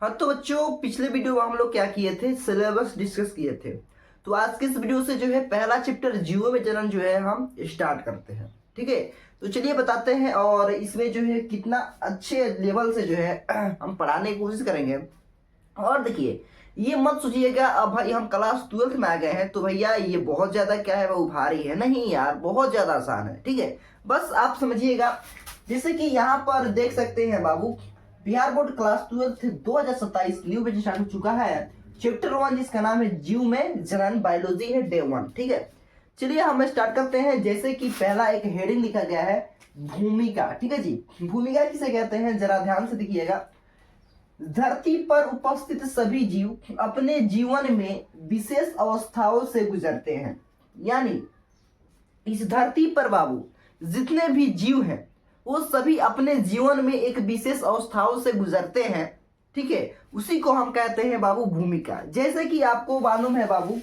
हाँ तो बच्चों, पिछले वीडियो में हम लोग क्या किए थे, सिलेबस डिस्कस किए थे। तो आज के इस वीडियो से जो है पहला चैप्टर जीवो विचलन जो है हम स्टार्ट करते हैं। ठीक है, तो चलिए बताते हैं और इसमें जो है कितना अच्छे लेवल से जो है हम पढ़ाने की कोशिश करेंगे। और देखिए, ये मत सोचिएगा अब भाई हम क्लास 12th में आ गए हैं तो भैया ये बहुत ज्यादा क्या है, वो भारी है। नहीं यार, बहुत ज्यादा आसान है। ठीक है, बस आप समझिएगा। जैसे कि यहाँ पर देख सकते हैं बाबू, Bihar board class 12th 2027 new batch start हो चुका है। चैप्टर 1 जिसका नाम है जीव में जनन, बायोलॉजी है, डे 1। ठीक है, चलिए हम स्टार्ट करते हैं। जैसे कि पहला एक हेडिंग लिखा गया है, भूमिका। ठीक है जी, भूमिका किसे कहते हैं जरा ध्यान से देखिएगा। धरती पर उपस्थित सभी जीव अपने जीवन में विशेष अवस्थाओं से गुजरते हैं। यानी इस धरती पर बाबू जितने भी जीव हैं वो सभी अपने जीवन में एक विशेष अवस्थाओं से गुजरते हैं। ठीक है, उसी को हम कहते हैं बाबू भूमिका। जैसे कि आपको मालूम है बाबू,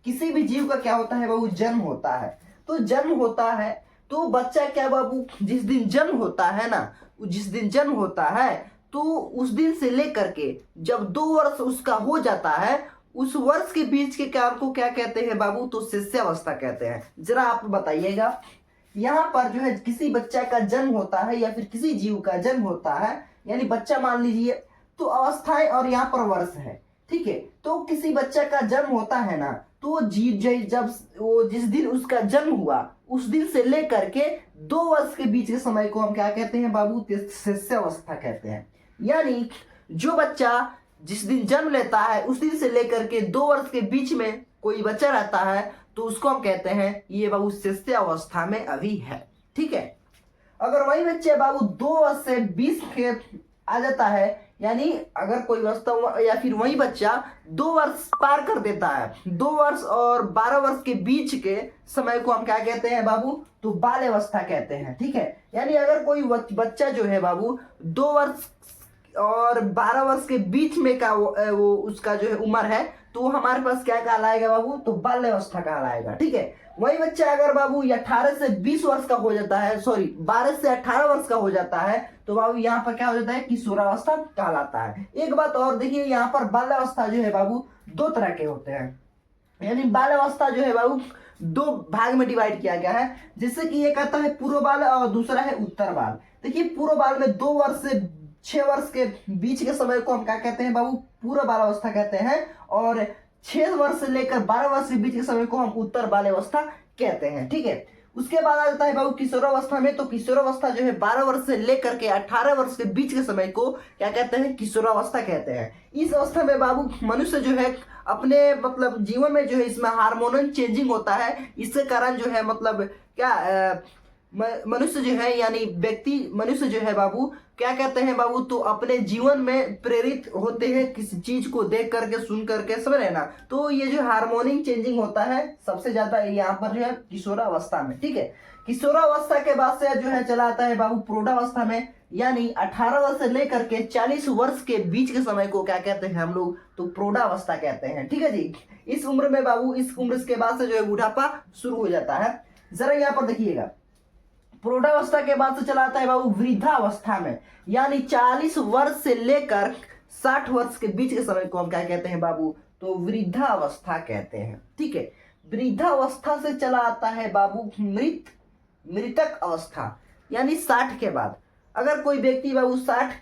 किसी भी जीव का क्या होता है बाबू, जन्म होता है। तो जन्म होता है तो बच्चा क्या बाबू, जिस दिन जन्म होता है ना, जिस दिन जन्म होता है तो उस दिन से लेकर के जब 2 वर्ष उसका हो जाता है, उस वर्ष के बीच के काल को क्या कहते हैं बाबू, तो शिष्यावस्था कहते हैं। जरा आप बताइएगा, यहाँ पर जो है किसी बच्चा का जन्म होता है या फिर किसी जीव का जन्म होता है, यानी बच्चा मान लीजिए, तो अवस्थाएं और यहाँ पर वर्ष है। ठीक है, तो किसी बच्चा का जन्म होता है ना, तो जीव जब वो जिस दिन उसका जन्म हुआ उस दिन से लेकर के 2 वर्ष के बीच के समय को हम क्या कहते हैं बाबू, शिष्यावस्था कहते हैं। यानी जो बच्चा जिस दिन जन्म लेता है उस दिन से लेकर के 2 वर्ष के बीच में कोई बच्चा रहता है तो उसको हम कहते हैं ये बाबू शिष्यावस्था में अभी है। ठीक है, अगर वही बच्चे बाबू 2 वर्ष से 20 के आ जाता है, यानी अगर कोई वास्तव या फिर वही बच्चा 2 वर्ष पार कर देता है, 2 वर्ष और 12 वर्ष के बीच के समय को हम क्या कहते हैं बाबू, तो बाल्यावस्था कहते हैं। ठीक है, यानी अगर कोई बच्चा जो है बाबू 2 वर्ष और 12 वर्ष के बीच में का वो उसका जो है उम्र है, तो हमारे पास क्या कहलाएगा बाबू, तो बाल्यावस्था कहलाएगा। ठीक है, वही बच्चा अगर बाबू 18 से 20 वर्ष का हो जाता है, सॉरी 12 से 18 वर्ष का हो जाता है, तो बाबू यहाँ पर क्या हो जाता है, किशोरावस्था कहलाता है। एक बात और देखिए, यहाँ पर बाल्यावस्था जो है बाबू 2 तरह के होते हैं। यानी बाल्यावस्था जो है बाबू 2 भाग में डिवाइड किया गया है। जैसे कि एक आता है पूर्व बाल और दूसरा है उत्तर बाल। देखिए, पूर्व बाल में 2 वर्ष से 6 वर्ष के बीच के समय को हम क्या कहते हैं बाबू, पूर्व बाल्यावस्था कहते हैं। और 6 वर्ष से लेकर 12 वर्ष के बीच के समय को हम उत्तर बाल्यावस्था कहते हैं। ठीक है, उसके बाद आ जाता है बाबू किशोरावस्था में। तो किशोरावस्था जो है 12 वर्ष से लेकर के 18 वर्ष के बीच के समय को क्या कहते हैं, किशोरावस्था कहते हैं। इस अवस्था में बाबू मनुष्य जो है अपने मतलब जीवन में जो है इसमें हार्मोनल चेंजिंग होता है। इसके कारण जो है मतलब क्या मनुष्य जो है यानी व्यक्ति मनुष्य जो है बाबू क्या कहते हैं बाबू, तो अपने जीवन में प्रेरित होते हैं किसी चीज को देख करके, सुन करके, समझ रहे ना। तो ये जो हार्मोनिक चेंजिंग होता है सबसे ज्यादा यहाँ पर जो है किशोरावस्था में। ठीक है, किशोरावस्था के बाद से जो है चला आता है बाबू प्रौढ़ावस्था में। यानी 18 वर्ष से लेकर के 40 वर्ष के बीच के समय को क्या कहते हैं हम लोग, तो प्रौढ़ावस्था कहते हैं। ठीक है जी, इस उम्र में बाबू, इस उम्र के बाद से जो है बुढ़ापा शुरू हो जाता है। जरा यहाँ पर देखिएगा, प्रौढ़ावस्था के बाद से चला आता है बाबू वृद्धावस्था में। यानी 40 वर्ष से लेकर 60 वर्ष के बीच के समय को हम क्या कहते हैं बाबू, तो वृद्धावस्था कहते हैं। ठीक है, वृद्धावस्था से चला आता है बाबू मृतक अवस्था। यानी 60 के बाद अगर कोई व्यक्ति बाबू 60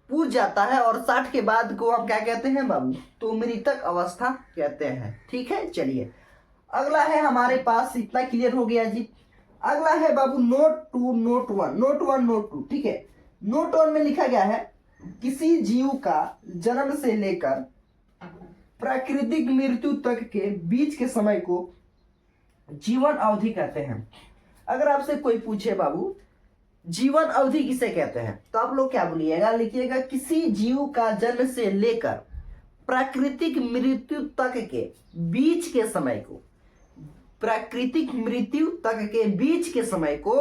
पूछ जाता है और 60 के बाद को हम क्या कहते हैं बाबू, तो मृतक अवस्था कहते हैं। ठीक है, चलिए अगला है हमारे पास, इतना क्लियर हो गया जी। अगला है बाबू नोट 2 नोट 1 नोट 1 नोट 2। ठीक है, नोट 1 में लिखा गया है, किसी जीव का जन्म से लेकर प्राकृतिक मृत्यु तक के बीच के समय को जीवन अवधि कहते हैं। अगर आपसे कोई पूछे बाबू जीवन अवधि किसे कहते हैं, तो आप लोग क्या बोलिएगा, लिखिएगा किसी जीव का जन्म से लेकर प्राकृतिक मृत्यु तक के बीच के समय को, प्राकृतिक मृत्यु तक के बीच के समय को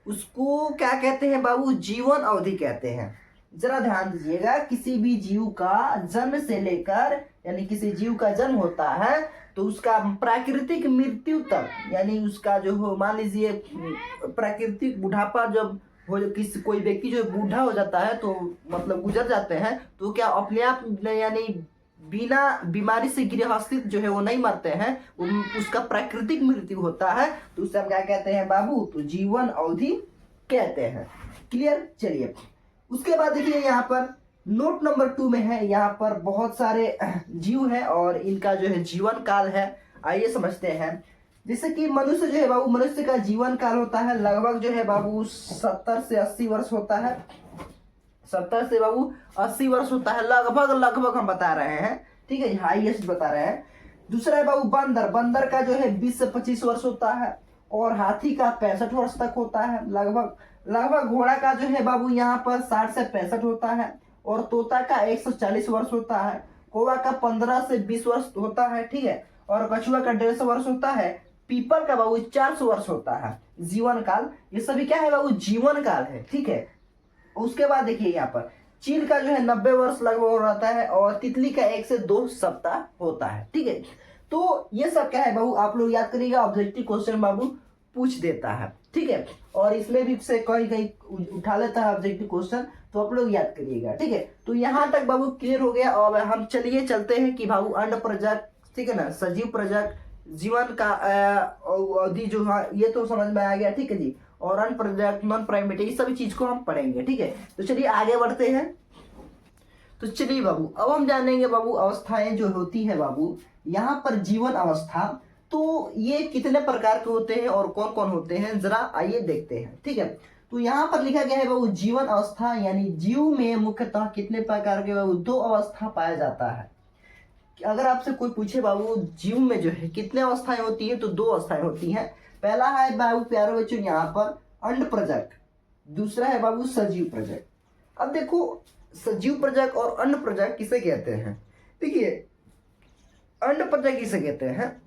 उसको क्या कहते हैं बाबू, जीवन अवधि कहते हैं। जरा ध्यान दीजिएगा, किसी भी जीव का जन्म से लेकर, यानी किसी जीव का जन्म होता है तो उसका प्राकृतिक मृत्यु तक, यानी उसका जो हो मान लीजिए प्राकृतिक बुढ़ापा जब किसी कोई व्यक्ति जो बूढ़ा हो जाता है तो मतलब गुजर जाते हैं तो क्या अपने आप यानी बिना बीमारी से गृहस्थित जो है वो नहीं मरते हैं, उसका प्राकृतिक मृत्यु होता है, तो उसे हम क्या कहते हैं बाबू, तो जीवन अवधि कहते हैं। क्लियर। चलिए उसके बाद देखिए यहाँ पर नोट नंबर 2 में है, यहाँ पर बहुत सारे जीव हैं और इनका जो है जीवन काल है। आइए समझते हैं। जैसे कि मनुष्य जो है बाबू, मनुष्य का जीवन काल होता है लगभग जो है बाबू 70 से 80 वर्ष होता है। 70 से बाबू 80 वर्ष होता है, लगभग हम बता रहे हैं, ठीक है, हाईएस्ट बता रहे हैं। दूसरा है बाबू बंदर, बंदर का जो है 20 से 25 वर्ष होता है और हाथी का 65 वर्ष तक होता है लगभग। घोड़ा का जो है बाबू यहाँ पर 60 से 65 होता है और तोता का 140 वर्ष होता है। कौवा का 15 से 20 वर्ष होता है, ठीक है, और कछुआ का 150 वर्ष होता है। पीपल का बाबू 400 वर्ष होता है जीवन काल। ये सभी क्या है बाबू, जीवन काल है, ठीक है। उसके बाद देखिए यहाँ पर चील का जो है 90 वर्ष लगभग रहता है और तितली का 1 से 2 सप्ताह होता है, ठीक है। तो ये सब क्या है बाबू, आप लोग याद करिएगा, ऑब्जेक्टिव क्वेश्चन बाबू पूछ देता है, ठीक है, और इसमें भी से कहीं उठा लेता है ऑब्जेक्टिव क्वेश्चन, तो आप लोग याद करिएगा, ठीक है। तो यहाँ तक बाबू क्लियर हो गया। और हम चलते हैं कि बाबू अंड प्रजक, ठीक है ना, सजीव प्रजक, जीवन का अवधि जो है ये तो समझ में आ गया, ठीक है जी। और अन प्रजक, नॉन प्राइमेट, ये सभी चीज को हम पढ़ेंगे, ठीक है। तो चलिए आगे बढ़ते हैं। तो चलिए बाबू अब हम जानेंगे बाबू अवस्थाएं जो होती है बाबू, यहाँ पर जीवन अवस्था, तो ये कितने प्रकार के होते हैं और कौन कौन होते हैं, जरा आइए देखते हैं, ठीक है। तो यहाँ पर लिखा गया है बाबू जीवन अवस्था, यानी जीव में मुख्यतः कितने प्रकार के बाबू 2 अवस्था पाया जाता है। अगर आपसे कोई पूछे बाबू जीव में जो है कितने अवस्थाएं होती है, तो 2 अवस्थाएं होती हैं। पहला है बाबू प्यारे बच्चों यहाँ पर अंड प्रजक, दूसरा है बाबू सजीव प्रजक। अब देखो सजीव प्रजक और अंड प्रजक किसे कहते हैं। देखिए अंड प्रजक किसे कहते हैं,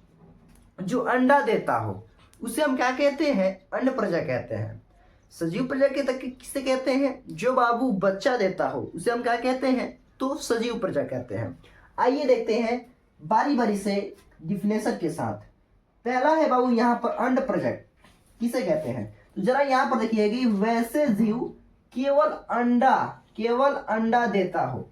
जो अंडा देता हो उसे हम क्या कहते हैं, अंड प्रजक कहते हैं। सजीव प्रजक किसे कहते हैं, जो बाबू बच्चा देता हो उसे हम क्या कहते हैं, तो सजीव प्रजक कहते हैं। आइए देखते हैं बारी बारी से डिफिनेशन के साथ। पहला है बाबू यहाँ पर अंड प्रजक किसे कहते हैं, तो जरा यहाँ पर देखिए कि वैसे जीव केवल अंडा देता हो,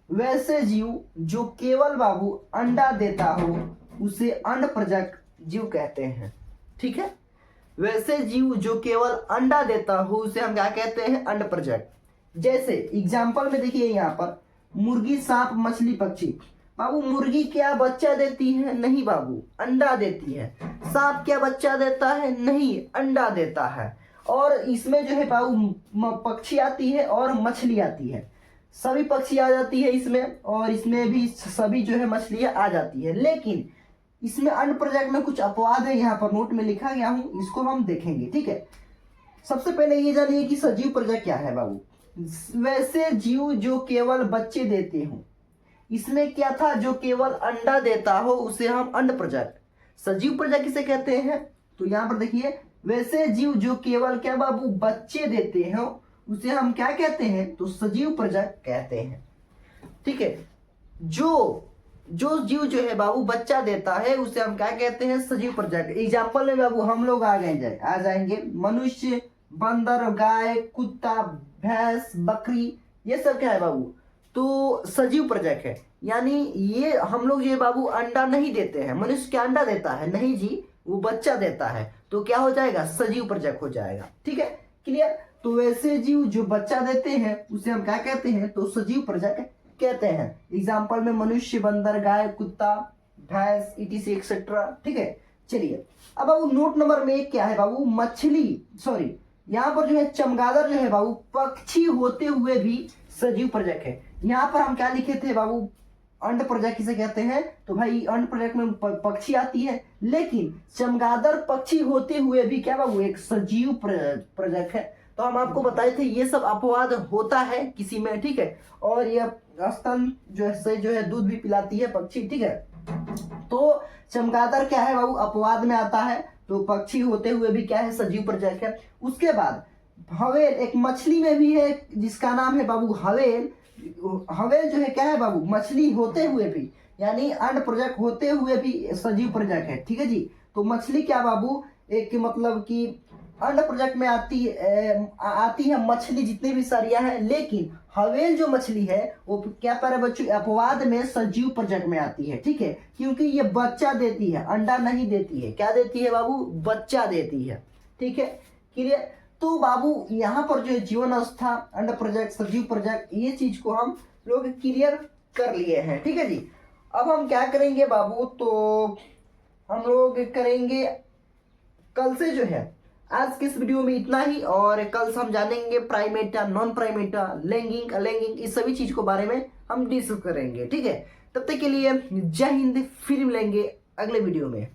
वैसे जीव जो केवल बाबू अंडा देता हो उसे अंड प्रजक जीव कहते हैं, ठीक है। वैसे जीव जो केवल अंडा देता हो उसे हम क्या कहते हैं, अंड प्रजक। जैसे एग्जाम्पल में देखिए यहाँ पर मुर्गी, सांप, मछली, पक्षी। बाबू मुर्गी क्या बच्चा देती है, नहीं बाबू अंडा देती है। सांप क्या बच्चा देता है, नहीं अंडा देता है। और इसमें जो है बाबू पक्षी आती है और मछली आती है, सभी पक्षी आ जाती है इसमें, और इसमें भी सभी जो है मछलियां आ जाती है। लेकिन इसमें अंड प्रजक में कुछ अपवाद है, यहाँ पर नोट में लिखा गया हूं, इसको हम देखेंगे, ठीक है। सबसे पहले ये जानिए कि सजीव प्रजक क्या है बाबू। वैसे जीव जो केवल बच्चे देते हो, इसमें क्या था, जो केवल अंडा देता हो उसे हम अंड प्रजक। सजीव प्रजक किसे कहते हैं, तो यहाँ पर देखिए वैसे जीव जो केवल क्या बाबू बच्चे देते हो उसे हम क्या कहते हैं, तो सजीव प्रजक कहते हैं, ठीक है। जो जीव जो है बाबू बच्चा देता है उसे हम क्या कहते हैं, सजीव प्रजक। एग्जाम्पल में बाबू हम लोग आ जाएंगे मनुष्य, बंदर, गाय, कुत्ता, भैंस, बकरी, ये सब क्या है बाबू, तो सजीव प्रजक है। यानी ये हम लोग ये बाबू अंडा नहीं देते हैं, मनुष्य क्या अंडा देता है, नहीं जी, वो बच्चा देता है, तो क्या हो जाएगा, सजीव प्रजक हो जाएगा, ठीक है, क्लियर। तो वैसे जीव जो बच्चा देते हैं उसे हम क्या कहते हैं, तो सजीव प्रजक कहते हैं। एग्जाम्पल में मनुष्य, बंदर, गाय, कुत्ता, भैंस, etc एक्सेट्रा, ठीक है। चलिए अब बाबू नोट नंबर में क्या है बाबू, यहाँ पर जो है चमगादड़ जो है बाबू पक्षी होते हुए भी सजीव प्रजक है। यहाँ पर हम क्या लिखे थे बाबू, अंड प्रजक किसे कहते हैं, तो भाई अंड प्रजक में पक्षी आती है, लेकिन चमगादड़ पक्षी होते हुए भी क्या बाबू एक सजीव प्रजक है। तो हम आपको बताए थे ये सब अपवाद होता है किसी में, ठीक है। और ये स्तन जो है दूध भी पिलाती है पक्षी, ठीक है। तो चमगादड़ क्या है बाबू अपवाद में आता है, तो पक्षी होते हुए भी क्या है, सजीव प्रजक है। उसके बाद हवेल, एक मछली में भी है जिसका नाम है बाबू हवेल। हवेल जो है क्या है बाबू, मछली होते हुए भी, यानी अंड प्रजक होते हुए भी सजीव प्रजक है, ठीक है जी। तो मछली क्या बाबू एक मतलब कि अंडा प्रोजेक्ट में आती है मछली जितनी भी सारियां हैं, लेकिन हवेल जो मछली है वो क्या पर है बच्चों, अपवाद में सजीव प्रोजेक्ट में आती है। ठीक है, क्योंकि ये बच्चा देती है, अंडा नहीं देती है। क्या देती है बाबू, बच्चा देती है। ठीक है, क्लियर। तो बाबू यहाँ पर जो जीवन अवस्था, अंडा प्रोजेक्ट, सजीव प्रोजेक्ट, ये चीज को हम लोग क्लियर कर लिए हैं। ठीक है जी। अब हम क्या करेंगे बाबू, तो हम लोग करेंगे कल से जो है, आज के इस वीडियो में इतना ही, और कल से हम जानेंगे प्राइमेटा, नॉन प्राइमेटा, लैंगिंग, अलैंगिंग, इस सभी चीज को बारे में हम डिस्कस करेंगे। ठीक है, तब तक के लिए जय हिंद, फिर मिलेंगे अगले वीडियो में।